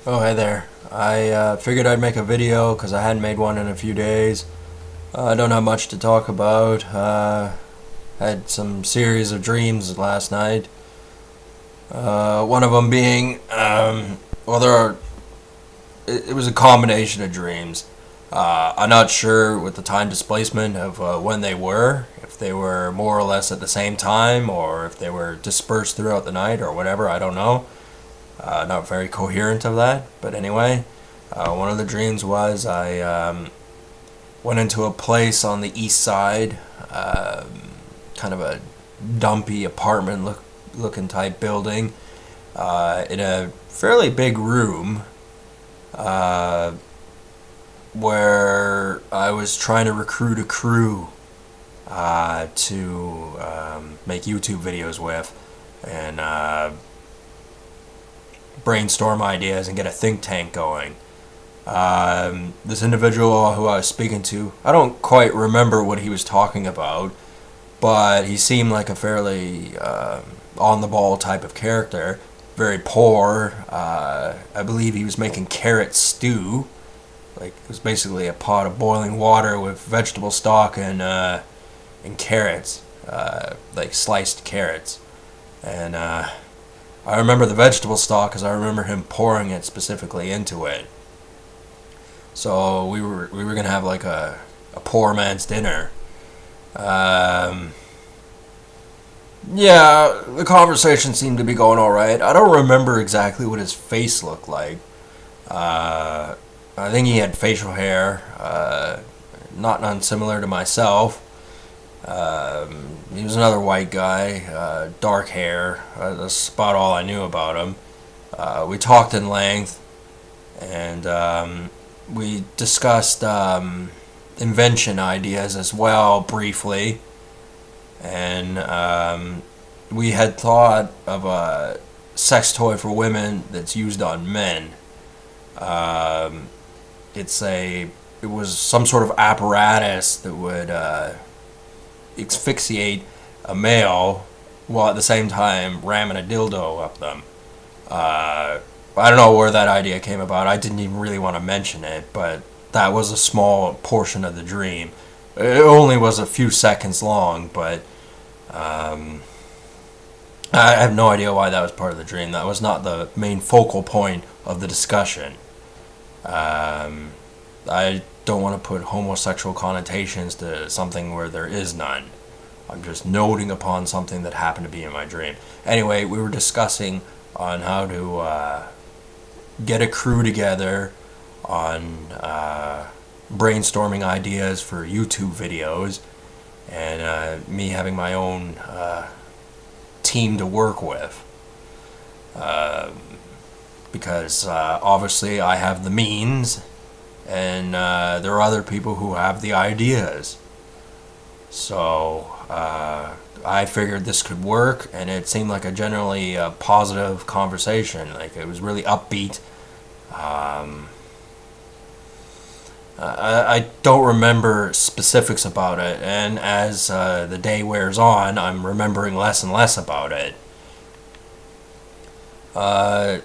Oh, hey there. I figured I'd make a video because I hadn't made one in a few days. I don't have much to talk about. Had some series of dreams last night. One of them being, well, there are. It was a combination of dreams. I'm not sure with the time displacement of when they were, if they were more or less at the same time, or if they were dispersed throughout the night, or whatever. I don't know. Not very coherent of that, but anyway, one of the dreams was I went into a place on the east side, kind of a dumpy looking type building, in a fairly big room, uh, where I was trying to recruit a crew to make YouTube videos with, and brainstorm ideas and get a think tank going. This individual who I was speaking to, I don't quite remember what he was talking about, but he seemed like a fairly on the ball type of character. Very poor. I believe he was making carrot stew. Like, it was basically a pot of boiling water with vegetable stock and carrots, like sliced carrots. And I remember the vegetable stock because I remember him pouring it specifically into it. So we were gonna have like a poor man's dinner. Um, yeah, the conversation seemed to be going all right. I don't remember exactly what his face looked like. Uh, I think he had facial hair, not unsimilar to myself. He was another white guy, dark hair. That's about all I knew about him. We talked in length, and we discussed invention ideas as well, briefly. And we had thought of a sex toy for women that's used on men. Um, it was some sort of apparatus that would asphyxiate a male while at the same time ramming a dildo up them. I don't know where that idea came about. I didn't even really want to mention it, but that was a small portion of the dream. It only was a few seconds long, but um, I have no idea why that was part of the dream. That was not the main focal point of the discussion. Um, I don't want to put homosexual connotations to something where there is none. I'm just noting upon something that happened to be in my dream. Anyway, we were discussing on how to get a crew together, on brainstorming ideas for YouTube videos, and me having my own team to work with. Uh, because obviously I have the means, and there are other people who have the ideas. So I figured this could work, and it seemed like a generally positive conversation. Like, it was really upbeat. Um, I don't remember specifics about it, and as the day wears on, I'm remembering less and less about it. Uh,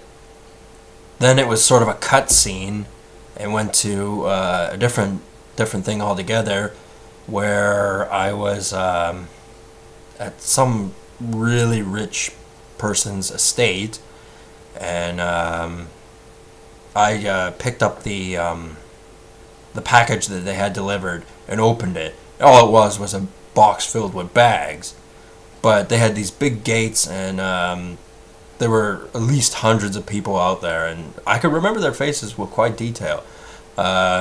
then it was sort of a cut scene, and went to a different thing altogether, where I was at some really rich person's estate, and I picked up the package that they had delivered and opened it. All it was a box filled with bags, but they had these big gates, and there were at least hundreds of people out there, and I could remember their faces with quite detail.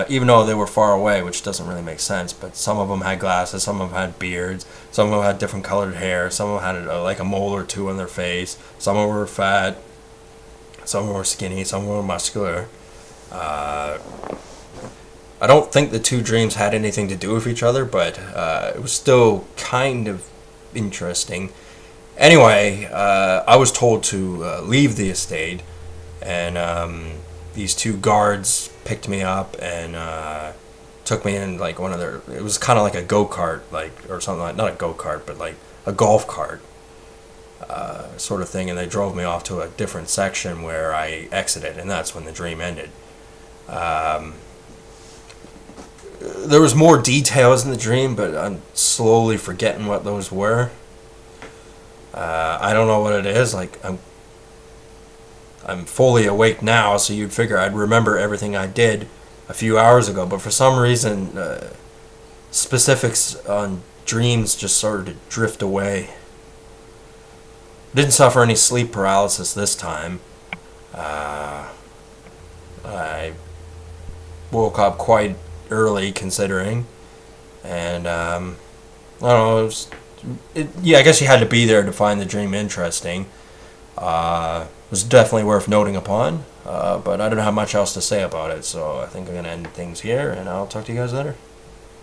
Even though they were far away, which doesn't really make sense, but some of them had glasses, some of them had beards, some of them had different colored hair, some of them had like a mole or two on their face, some of them were fat, some of them were skinny, some of them were muscular. Uh, I don't think the two dreams had anything to do with each other, but it was still kind of interesting. Anyway, I was told to leave the estate, and these two guards picked me up and took me in like one of their. It was kind of like a go kart, like, or something like, not a go kart, but like a golf cart. sort of thing, and they drove me off to a different section where I exited, and that's when the dream ended. There was more details in the dream, but I'm slowly forgetting what those were. I don't know what it is. Like I'm fully awake now, so you'd figure I'd remember everything I did a few hours ago. But for some reason, specifics on dreams just started to drift away. Didn't suffer any sleep paralysis this time. I woke up quite early, considering, and I don't know. Yeah, I guess you had to be there to find the dream interesting. It was definitely worth noting upon, but I don't have much else to say about it, so I think I'm gonna end things here, and I'll talk to you guys later.